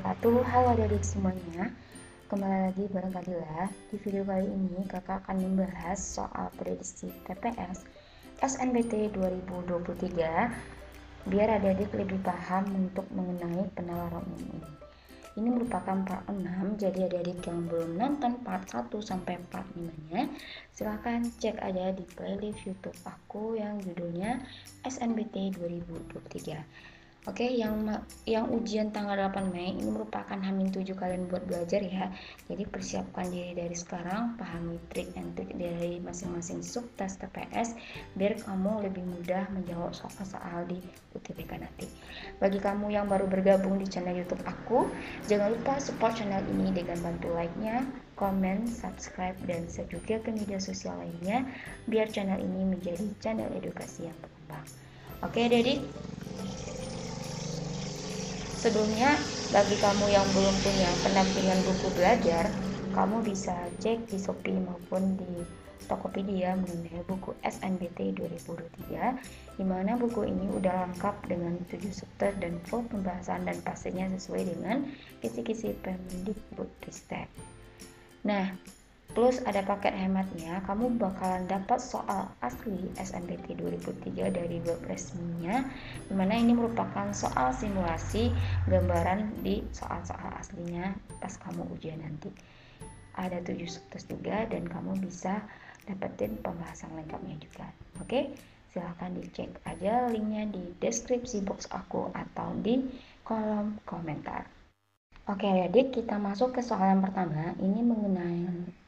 wabarakatuh. Halo adik-adik semuanya, kembali lagi bareng Kadila. Di video kali ini kakak akan membahas soal prediksi TPS SNBT 2023 biar adik-adik lebih paham untuk mengenai penalaran ini. Ini merupakan part 6, jadi adik-adik yang belum nonton part 1 sampai part 5-nya silahkan cek aja di playlist YouTube aku yang judulnya SNBT 2023. Oke, yang ujian tanggal 8 Mei ini merupakan H-7 kalian buat belajar ya. Jadi persiapkan diri dari sekarang, pahami trik dan trik dari masing-masing subtes TPS biar kamu lebih mudah menjawab soal-soal di UTBK nanti. Bagi kamu yang baru bergabung di channel YouTube aku, jangan lupa support channel ini dengan bantu like-nya, komen, subscribe, dan share juga ke media sosial lainnya biar channel ini menjadi channel edukasi yang berkembang. Oke, adik-adik. Sebelumnya, bagi kamu yang belum punya pendampingan buku belajar, kamu bisa cek di Shopee maupun di Tokopedia mengenai buku SNBT 2023, di mana buku ini udah lengkap dengan 7 chapter dan full pembahasan dan pastinya sesuai dengan kisi-kisi Permendikbudristek. Nah, plus ada paket hematnya, kamu bakalan dapat soal asli SNBT 2003 dari web resminya, dimana ini merupakan soal simulasi gambaran di soal-soal aslinya pas kamu ujian nanti. Ada 7 subtes juga dan kamu bisa dapetin pembahasan lengkapnya juga. Oke, silahkan dicek aja linknya di deskripsi box aku atau di kolom komentar. Oke adik, kita masuk ke soal yang pertama. Ini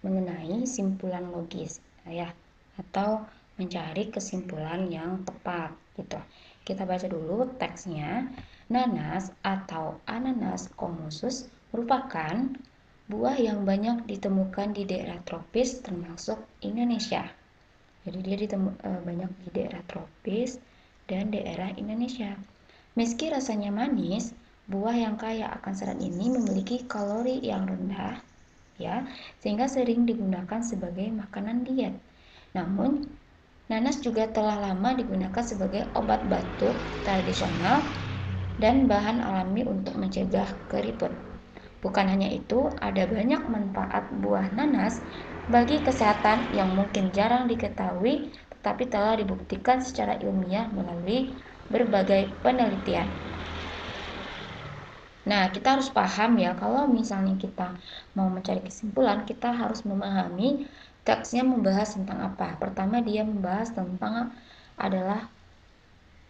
mengenai simpulan logis ya, atau mencari kesimpulan yang tepat gitu. Kita baca dulu teksnya. Nanas atau Ananas commusus merupakan buah yang banyak ditemukan di daerah tropis termasuk Indonesia. Jadi dia banyak di daerah tropis dan daerah Indonesia. Meski rasanya manis, buah yang kaya akan serat ini memiliki kalori yang rendah, ya, sehingga sering digunakan sebagai makanan diet. Namun, nanas juga telah lama digunakan sebagai obat batuk tradisional dan bahan alami untuk mencegah keriput. Bukan hanya itu, ada banyak manfaat buah nanas bagi kesehatan yang mungkin jarang diketahui, tetapi telah dibuktikan secara ilmiah melalui berbagai penelitian. Nah, kita harus paham ya, kalau misalnya kita mau mencari kesimpulan, kita harus memahami teksnya membahas tentang apa. Pertama, dia membahas tentang adalah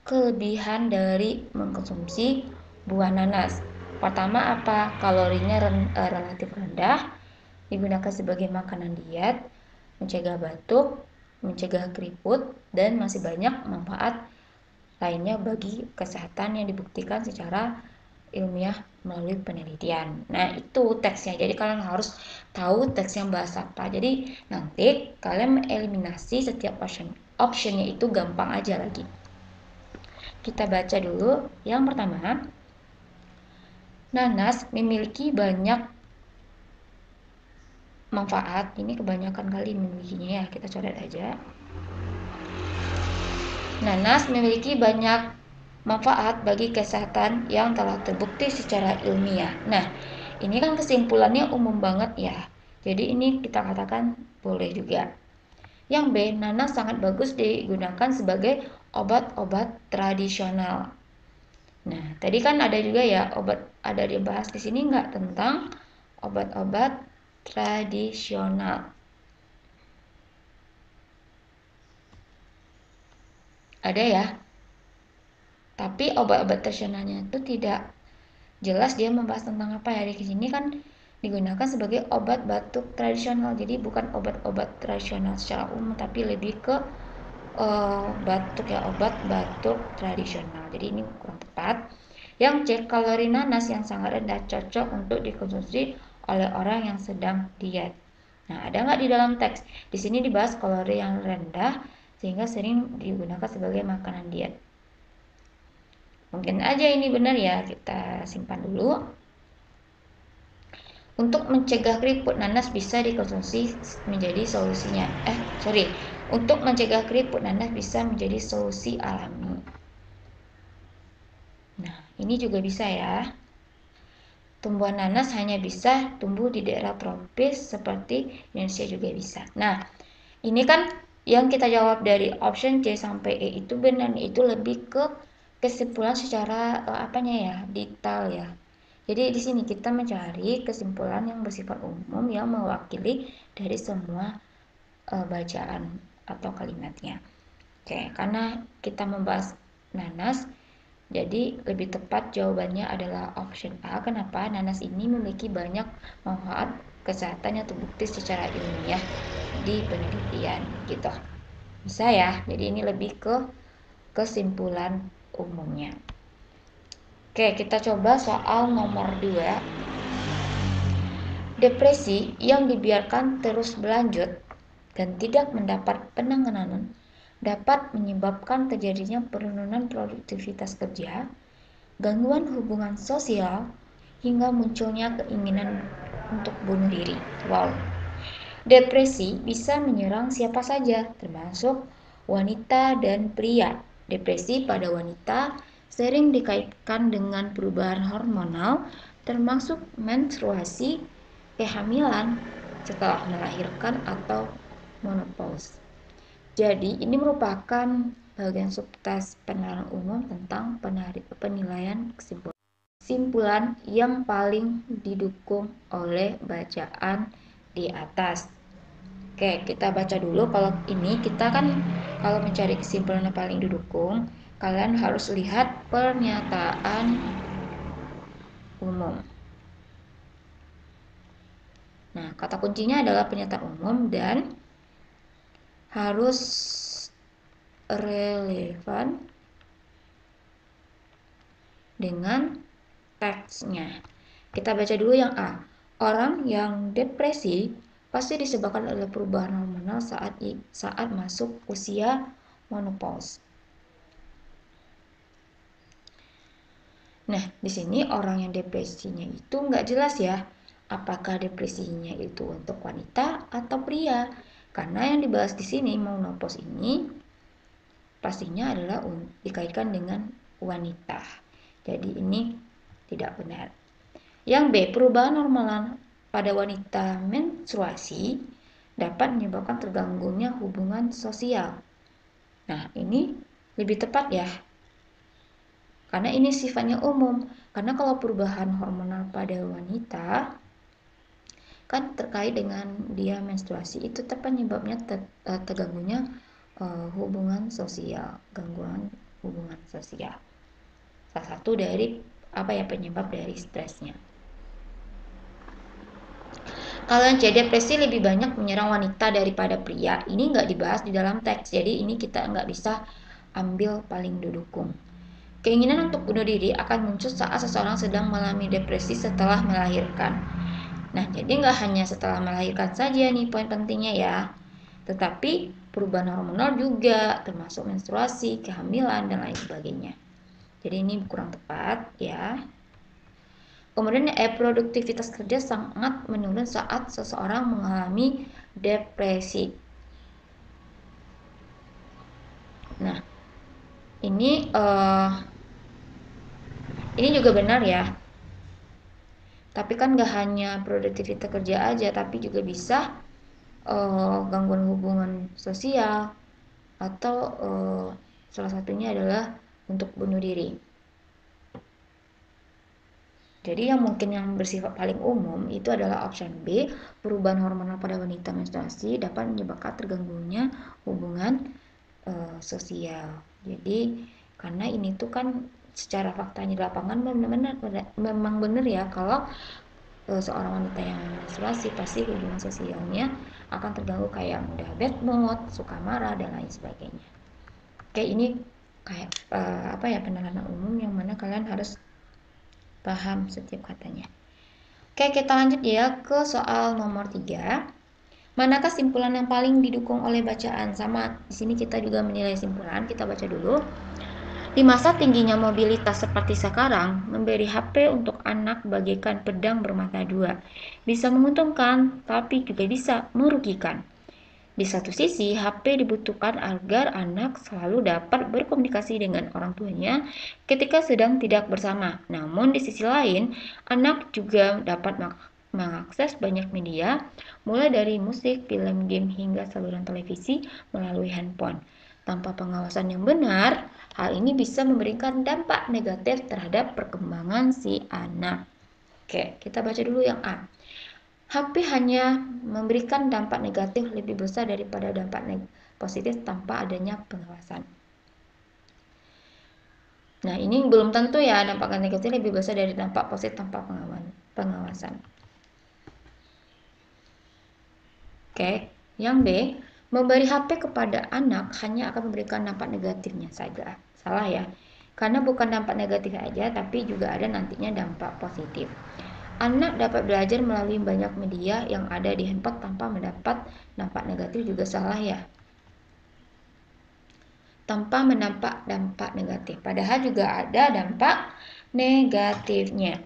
kelebihan dari mengkonsumsi buah nanas. Pertama, apa? Kalorinya relatif rendah, digunakan sebagai makanan diet, mencegah batuk, mencegah keriput, dan masih banyak manfaat lainnya bagi kesehatan yang dibuktikan secara ilmiah melalui penelitian. Nah, itu teksnya. Jadi kalian harus tahu teks yang bahas apa. Jadi nanti kalian mengeliminasi setiap optionnya itu gampang aja lagi. Kita baca dulu. Yang pertama, nanas memiliki banyak manfaat. Ini kebanyakan kali memilikinya ya. Kita coret aja. Nanas memiliki banyak manfaat bagi kesehatan yang telah terbukti secara ilmiah. Nah, ini kan kesimpulannya umum banget ya. Jadi ini kita katakan boleh juga. Yang B, nanas sangat bagus digunakan sebagai obat-obat tradisional. Nah, tadi kan ada juga ya ada dibahas di sini nggak tentang obat-obat tradisional. Ada ya. Tapi obat-obat tradisionalnya itu tidak jelas dia membahas tentang apa ya. Di sini kan digunakan sebagai obat batuk tradisional. Jadi bukan obat-obat tradisional secara umum, tapi lebih ke batuk ya, obat batuk tradisional. Jadi ini kurang tepat. Yang C, kalori nanas yang sangat rendah cocok untuk dikonsumsi oleh orang yang sedang diet. Nah, ada nggak di dalam teks? Di sini dibahas kalori yang rendah sehingga sering digunakan sebagai makanan diet. Mungkin aja ini benar ya, kita simpan dulu. Untuk mencegah keriput, nanas bisa dikonsumsi menjadi solusinya. Untuk mencegah keriput, nanas bisa menjadi solusi alami. Nah, ini juga bisa ya. tumbuhan nanas hanya bisa tumbuh di daerah tropis seperti Indonesia juga bisa. Nah, ini kan yang kita jawab dari option C sampai E itu benar, itu lebih ke kesimpulan secara detail ya. Jadi di sini kita mencari kesimpulan yang bersifat umum yang mewakili dari semua bacaan atau kalimatnya. Oke, karena kita membahas nanas, jadi lebih tepat jawabannya adalah option A. Kenapa? Nanas ini memiliki banyak manfaat kesehatan yang terbukti secara ilmiah di penelitian gitu. Bisa ya. Jadi ini lebih ke kesimpulan umumnya. Oke, kita coba soal nomor 2. Depresi yang dibiarkan terus berlanjut dan tidak mendapat penanganan dapat menyebabkan terjadinya penurunan produktivitas kerja, gangguan hubungan sosial, hingga munculnya keinginan untuk bunuh diri. Wow. Depresi bisa menyerang siapa saja, termasuk wanita dan pria. Depresi pada wanita sering dikaitkan dengan perubahan hormonal, termasuk menstruasi, kehamilan setelah melahirkan atau menopause. Jadi, ini merupakan bagian subtes penilaian umum tentang penilaian kesimpulan yang paling didukung oleh bacaan di atas. Oke, kita baca dulu. Kalau ini kita kan kalau mencari kesimpulan yang paling didukung, kalian harus lihat pernyataan umum. Nah, kata kuncinya adalah pernyataan umum dan harus relevan dengan teksnya. Kita baca dulu yang A. Orang yang depresi pasti disebabkan oleh perubahan hormonal saat masuk usia menopause. Nah, di sini orang yang depresinya itu nggak jelas ya, apakah depresinya itu untuk wanita atau pria. Karena yang dibahas di sini menopause ini pastinya adalah dikaitkan dengan wanita. Jadi ini tidak benar. Yang B, perubahan hormonal pada wanita menstruasi dapat menyebabkan terganggunya hubungan sosial. Nah, ini lebih tepat ya. Karena ini sifatnya umum. Karena kalau perubahan hormonal pada wanita kan terkait dengan dia menstruasi, itu tepat penyebabnya terganggunya hubungan sosial, gangguan hubungan sosial. Salah satu dari penyebab dari stresnya. Kalau yang C, depresi lebih banyak menyerang wanita daripada pria. Ini nggak dibahas di dalam teks, jadi ini kita nggak bisa ambil paling didukung. Keinginan untuk bunuh diri akan muncul saat seseorang sedang mengalami depresi setelah melahirkan. Nah, jadi nggak hanya setelah melahirkan saja nih poin pentingnya ya, tetapi perubahan hormonal juga, termasuk menstruasi, kehamilan, dan lain sebagainya. Jadi ini kurang tepat ya. Kemudian produktivitas kerja sangat menurun saat seseorang mengalami depresi. Nah, ini juga benar ya. Tapi kan gak hanya produktivitas kerja aja, tapi juga bisa gangguan hubungan sosial atau salah satunya adalah untuk bunuh diri. Jadi yang mungkin yang bersifat paling umum itu adalah option B, perubahan hormonal pada wanita menstruasi dapat menyebabkan terganggunya hubungan sosial. Jadi karena ini tuh kan secara faktanya di lapangan memang benar ya, kalau seorang wanita yang menstruasi pasti hubungan sosialnya akan terganggu, kayak mudah bad mood, suka marah, dan lain sebagainya. Oke, ini kayak penerapan umum yang mana kalian harus paham setiap katanya. Oke, kita lanjut ya ke soal nomor 3. Manakah simpulan yang paling didukung oleh bacaan? Sama, di sini kita juga menilai simpulan. Kita baca dulu. Di masa tingginya mobilitas seperti sekarang, memberi HP untuk anak bagaikan pedang bermata dua. Bisa menguntungkan, tapi juga bisa merugikan. Di satu sisi, HP dibutuhkan agar anak selalu dapat berkomunikasi dengan orang tuanya ketika sedang tidak bersama. Namun di sisi lain, anak juga dapat mengakses banyak media, mulai dari musik, film, game, hingga saluran televisi melalui handphone. Tanpa pengawasan yang benar, hal ini bisa memberikan dampak negatif terhadap perkembangan si anak. Oke, kita baca dulu yang A. HP hanya memberikan dampak negatif lebih besar daripada dampak positif tanpa adanya pengawasan. Nah, ini belum tentu ya, dampak negatif lebih besar dari dampak positif tanpa pengawasan. Oke, yang B, memberi HP kepada anak hanya akan memberikan dampak negatifnya saja. Salah ya, karena bukan dampak negatif aja, tapi juga ada nantinya dampak positif. Anak dapat belajar melalui banyak media yang ada di handphone tanpa mendapat dampak negatif juga salah ya. Tanpa mendapat dampak negatif. Padahal juga ada dampak negatifnya.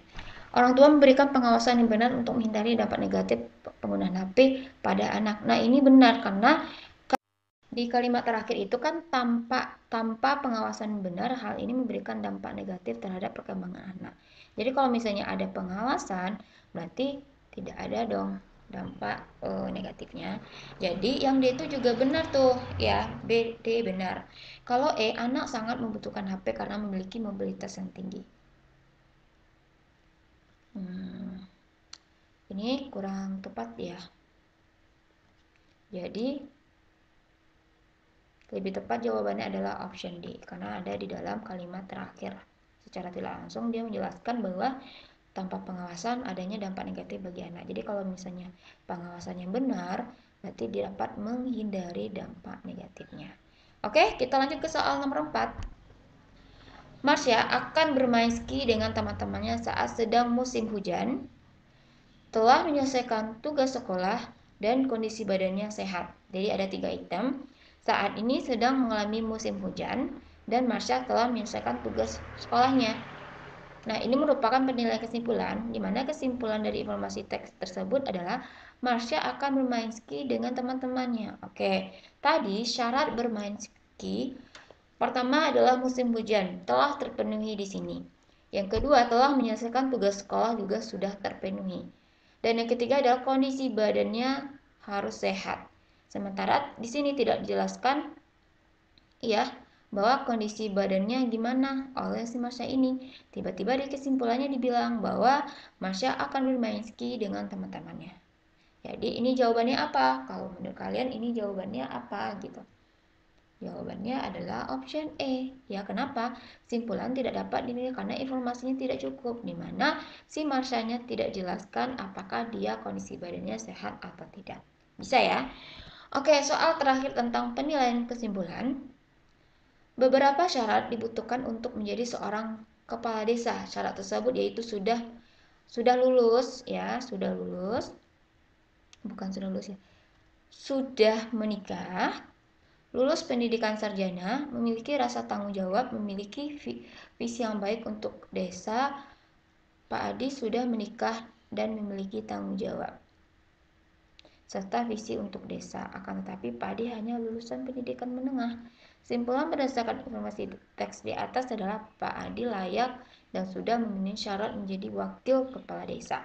Orang tua memberikan pengawasan yang benar untuk menghindari dampak negatif penggunaan HP pada anak. Nah, ini benar karena di kalimat terakhir itu kan tanpa pengawasan benar, hal ini memberikan dampak negatif terhadap perkembangan anak. Jadi kalau misalnya ada pengawasan, berarti tidak ada dong dampak negatifnya. Jadi yang D itu juga benar tuh ya, B, D benar. Kalau E, anak sangat membutuhkan HP karena memiliki mobilitas yang tinggi. Ini kurang tepat ya. Jadi lebih tepat jawabannya adalah option D, karena ada di dalam kalimat terakhir. Secara tidak langsung dia menjelaskan bahwa tanpa pengawasan adanya dampak negatif bagi anak. Jadi kalau misalnya pengawasan yang benar, berarti dia dapat menghindari dampak negatifnya. Oke, kita lanjut ke soal nomor 4. Marsha akan bermain ski dengan teman-temannya saat sedang musim hujan, telah menyelesaikan tugas sekolah, dan kondisi badannya sehat. Jadi ada 3 item. Saat ini sedang mengalami musim hujan dan Marsha telah menyelesaikan tugas sekolahnya. Nah, ini merupakan penilaian kesimpulan, di mana kesimpulan dari informasi teks tersebut adalah Marsha akan bermain ski dengan teman-temannya. Oke, tadi syarat bermain ski pertama adalah musim hujan, telah terpenuhi di sini. Yang kedua, telah menyelesaikan tugas sekolah juga sudah terpenuhi. Dan yang ketiga adalah kondisi badannya harus sehat. Sementara di sini tidak dijelaskan ya bahwa kondisi badannya gimana oleh si Marsha ini. Tiba-tiba di kesimpulannya dibilang bahwa Marsha akan bermain ski dengan teman-temannya. Jadi ini jawabannya apa? Kalau menurut kalian ini jawabannya apa gitu? Jawabannya adalah option E. Ya, kenapa? Simpulan tidak dapat dinilai karena informasinya tidak cukup, di mana si Marshanya tidak jelaskan apakah dia kondisi badannya sehat atau tidak. Bisa ya? Oke, soal terakhir tentang penilaian kesimpulan. Beberapa syarat dibutuhkan untuk menjadi seorang kepala desa. Syarat tersebut yaitu sudah lulus ya, sudah lulus. Bukan sudah lulus ya. Sudah menikah, lulus pendidikan sarjana, memiliki rasa tanggung jawab, memiliki visi yang baik untuk desa. Pak Adi sudah menikah dan memiliki tanggung jawab serta visi untuk desa. Akan tetapi Pak Adi hanya lulusan pendidikan menengah. Simpulan berdasarkan informasi teks di atas adalah Pak Adi layak dan sudah memenuhi syarat menjadi wakil kepala desa.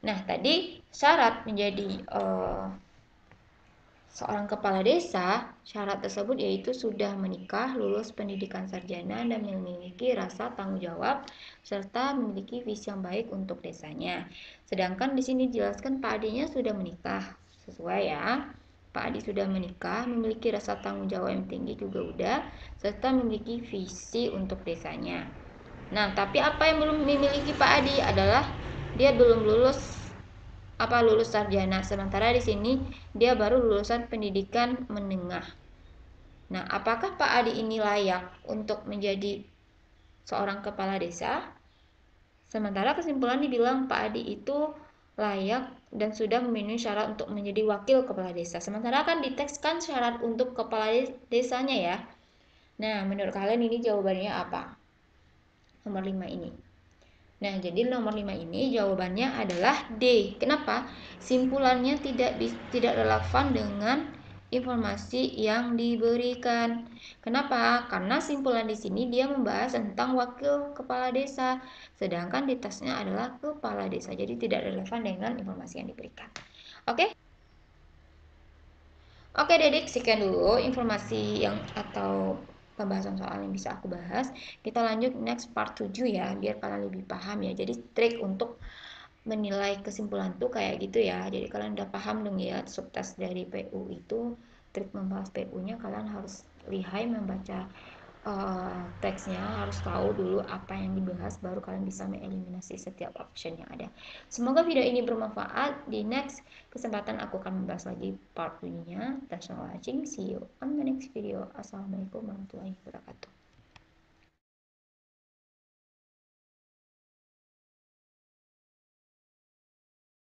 Nah, tadi syarat menjadi seorang kepala desa, syarat tersebut yaitu sudah menikah, lulus pendidikan sarjana, dan memiliki rasa tanggung jawab serta memiliki visi yang baik untuk desanya. Sedangkan di sini dijelaskan Pak Adinya sudah menikah, sesuai ya. Pak Adi sudah menikah, memiliki rasa tanggung jawab yang tinggi juga udah, serta memiliki visi untuk desanya. Nah, tapi apa yang belum dimiliki Pak Adi adalah dia belum lulus sarjana, sementara di sini dia baru lulusan pendidikan menengah. Nah, apakah Pak Adi ini layak untuk menjadi seorang kepala desa? Sementara kesimpulan dibilang Pak Adi itu layak dan sudah memenuhi syarat untuk menjadi wakil kepala desa. Sementara kan di teks kan syarat untuk kepala desanya ya. Nah, menurut kalian ini jawabannya apa? Nomor 5 ini. Nah, jadi nomor 5 ini jawabannya adalah D. Kenapa? Simpulannya tidak relevan dengan informasi yang diberikan. Kenapa? Karena simpulan di sini dia membahas tentang wakil kepala desa, sedangkan di tasnya adalah kepala desa, jadi tidak relevan dengan informasi yang diberikan. Oke? Oke, Dedik, sekian dulu informasi yang atau pembahasan soal yang bisa aku bahas. Kita lanjut next part 7 ya, biar kalian lebih paham ya. Jadi trik untuk menilai kesimpulan tuh kayak gitu ya. Jadi kalian udah paham dong ya subtes dari PU itu, trik membahas PU-nya kalian harus lihai membaca teksnya, harus tahu dulu apa yang dibahas baru kalian bisa mengeliminasi setiap option yang ada. Semoga video ini bermanfaat. Di next kesempatan aku akan membahas lagi part 2-nya. Thanks for watching. See you on the next video. Assalamualaikum warahmatullahi wabarakatuh.